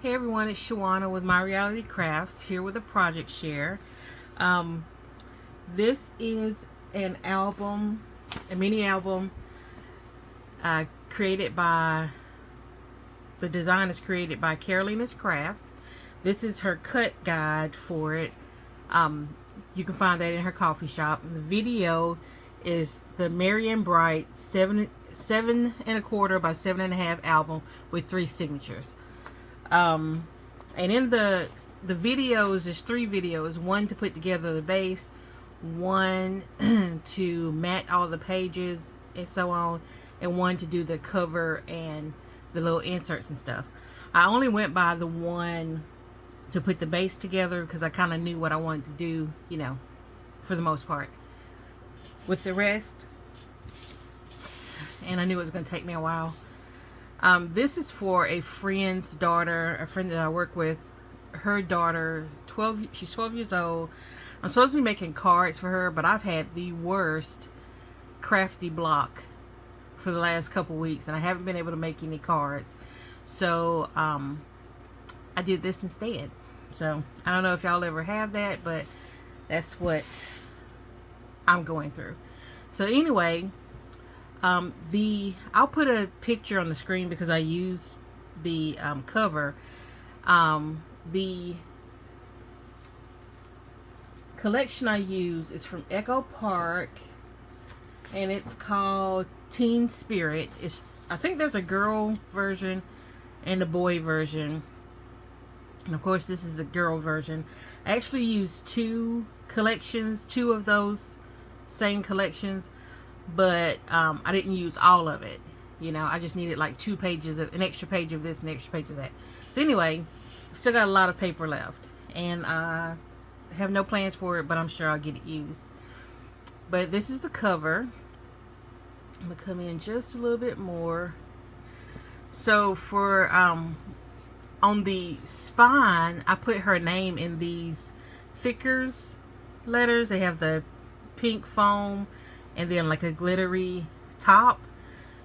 Hey everyone, it's Shawana with My Reality Crafts here with a project share. Um, this is an album, a mini album created by, the design is created by Carolina's Crafts. This is her cut guide for it. You can find that in her coffee shop. And the video is the Marian Bright 7.25 by 7.5 album with 3 signatures. And in the videos, there's 3 videos. One to put together the base, one to mat all the pages and so on, and one to do the cover and the little inserts and stuff. I only went by the one to put the base together because I kind of knew what I wanted to do, for the most part. With the rest, and I knew it was going to take me a while. This is for a friend's daughter, a friend that I work with. Her daughter, she's 12 years old. I'm supposed to be making cards for her, but I've had the worst crafty block for the last couple weeks, and I haven't been able to make any cards. So, I did this instead. So, I don't know if y'all ever have that, but that's what I'm going through. So, anyway, I'll put a picture on the screen because I use the cover. The collection I use is from Echo Park, and it's called Teen Spirit. I think there's a girl version and a boy version, and of course this is a girl version. I actually used 2 collections, 2 of those same collections, but I didn't use all of it. I just needed like 2 pages of an extra page of this and an extra page of that. So anyway, still got a lot of paper left, and I have no plans for it, but I'm sure I'll get it used. But this is the cover. I'm gonna come in just a little bit more. So for on the spine, I put her name in these thickers letters. They have the pink foam and then like a glittery top.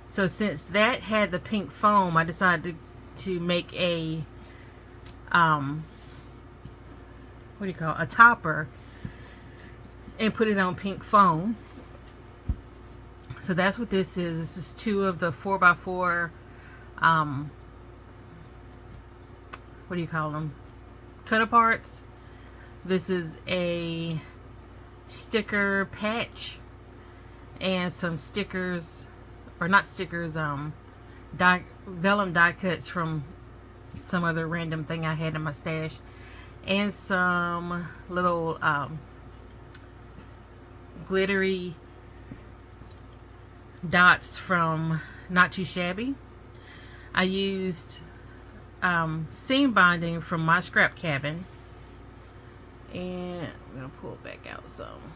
So since that had the pink foam, I decided to make a a topper and put it on pink foam. So that's what this is. This is 2 of the 4x4 cut aparts. This is a sticker patch and some stickers, or not stickers, vellum die cuts from some other random thing I had in my stash, and some little glittery dots from Not Too Shabby. I used seam binding from My Scrap Cabin, and I'm gonna pull it back out some.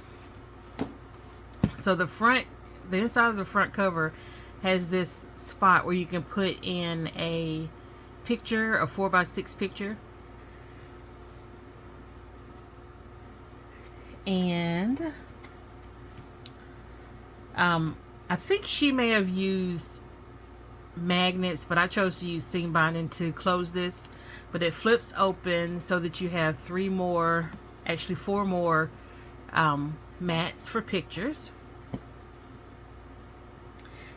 So the inside of the front cover has this spot where you can put in a picture, a 4x6 picture. And I think she may have used magnets, but I chose to use seam binding to close this. But it flips open so that you have 4 more mats for pictures.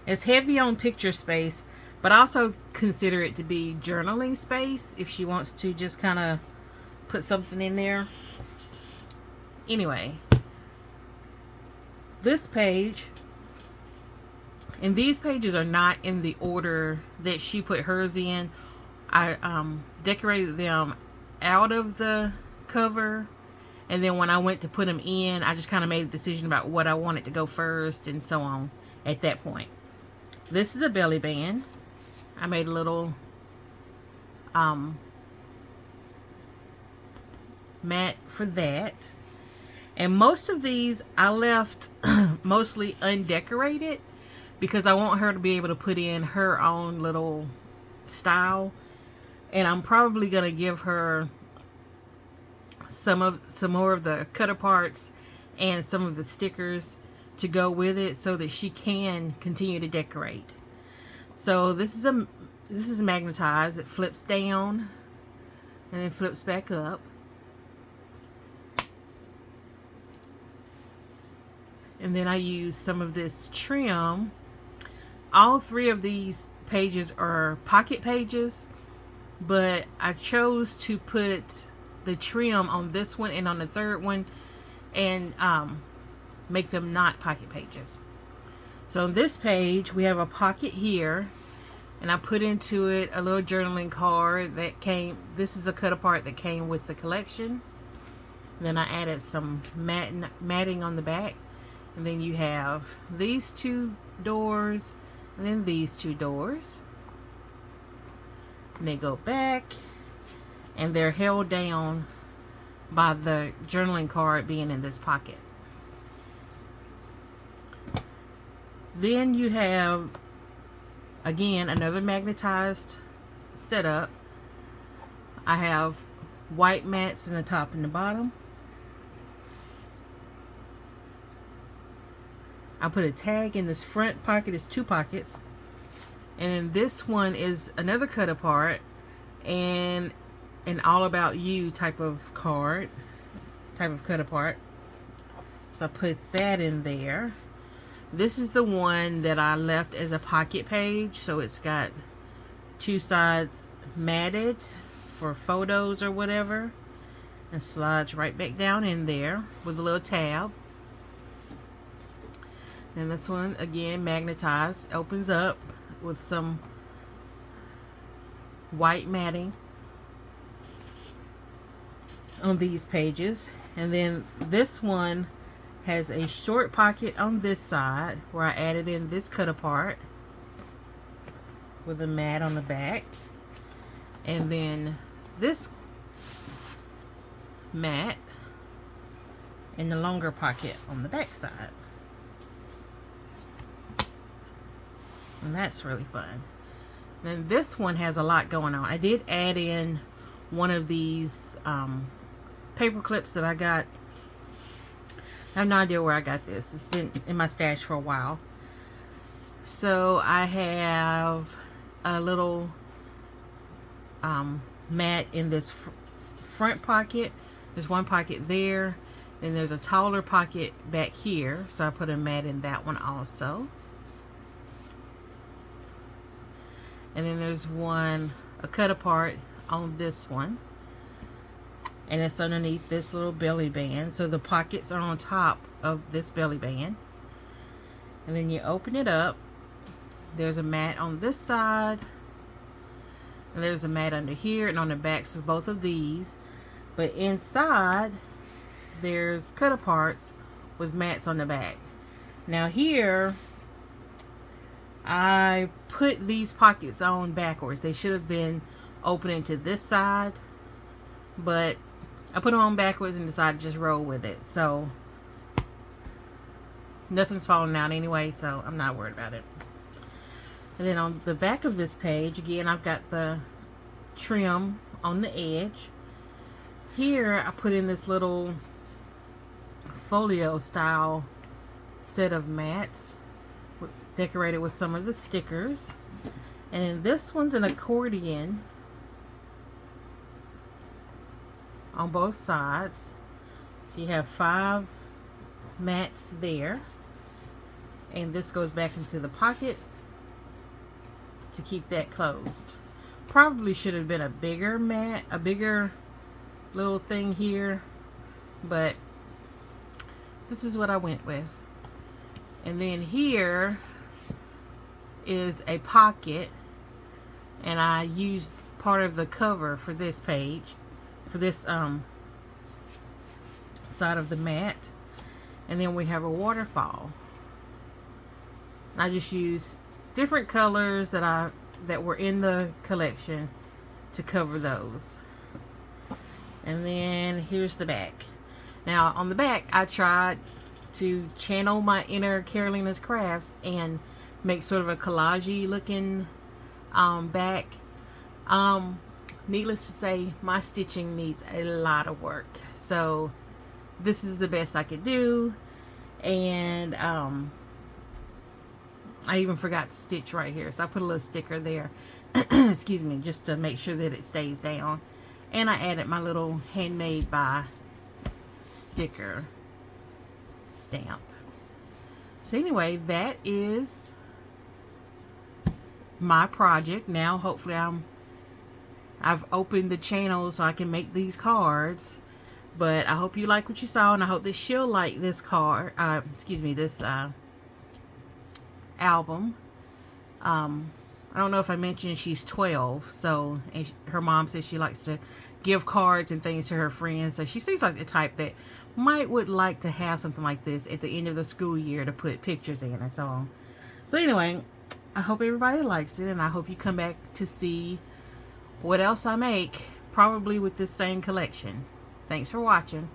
It's heavy on picture space, but I also consider it to be journaling space if she wants to just kind of put something in there. Anyway, this page, and these pages are not in the order that she put hers in. I decorated them out of the cover, and then when I went to put them in, I just kind of made a decision about what I wanted to go first and so on at that point. This is a belly band. I made a little mat for that. And most of these I left mostly undecorated because I want her to be able to put in her own little style. And I'm probably going to give her some more of the cut aparts and some of the stickers to go with it so that she can continue to decorate. So this is magnetized. It flips down and then flips back up. And then I use some of this trim. All three of these pages are pocket pages, but I chose to put the trim on this one and on the third one, and make them not pocket pages. So on this page we have a pocket here, and I put into it a little journaling card that came, this is a cut apart that came with the collection. Then I added some matting on the back, and then you have these two doors and then these two doors, and they go back, and they're held down by the journaling card being in this pocket. Then you have, again, another magnetized setup. I have white mats in the top and the bottom. I put a tag in this front pocket. It's two pockets, and then this one is another cut apart and an all about you type of card, type of cut apart. So I put that in there. This is the one that I left as a pocket page, so it's got two sides matted for photos or whatever, and slides right back down in there with a little tab. And this one, again, magnetized, opens up with some white matting on these pages. And then this one has a short pocket on this side where I added in this cut apart with a mat on the back, and then this mat in the longer pocket on the back side. And that's really fun. Then this one has a lot going on. I did add in one of these paper clips that I got. I have no idea where I got this. It's been in my stash for a while. So I have a little mat in this front pocket. There's one pocket there. Then there's a taller pocket back here. So I put a mat in that one also. And then there's one, a cut apart on this one, and it's underneath this little belly band, so the pockets are on top of this belly band. And then you open it up, there's a mat on this side, and there's a mat under here and on the backs of both of these. But inside there's cut aparts with mats on the back. Now here I put these pockets on backwards. They should have been opening to this side, but I put them on backwards and decided to just roll with it. So nothing's falling out anyway, so I'm not worried about it. And then on the back of this page, again, I've got the trim on the edge. Here I put in this little folio style set of mats decorated with some of the stickers. And this one's an accordion on both sides. So you have 5 mats there. And this goes back into the pocket to keep that closed. Probably should have been a bigger mat, a bigger little thing here, but this is what I went with. And then here is a pocket, and I used part of the cover for this page, for this side of the mat. And then we have a waterfall. I just used different colors that were in the collection to cover those. And then here's the back. Now on the back, I tried to channel my inner Carolina's Crafts and make sort of a collage-y looking back. Needless to say, my stitching needs a lot of work, so this is the best I could do. And I even forgot to stitch right here, so I put a little sticker there excuse me, just to make sure that it stays down. And I added my little handmade by sticker stamp. So anyway, that is my project. Now hopefully I've opened the channel so I can make these cards. But I hope you like what you saw, and I hope that she'll like this card. This album. I don't know if I mentioned she's 12, so and her mom says she likes to give cards and things to her friends. So she seems like the type that would like to have something like this at the end of the school year to put pictures in and so on. So anyway, I hope everybody likes it, and I hope you come back to see what else I make, probably with this same collection. Thanks for watching.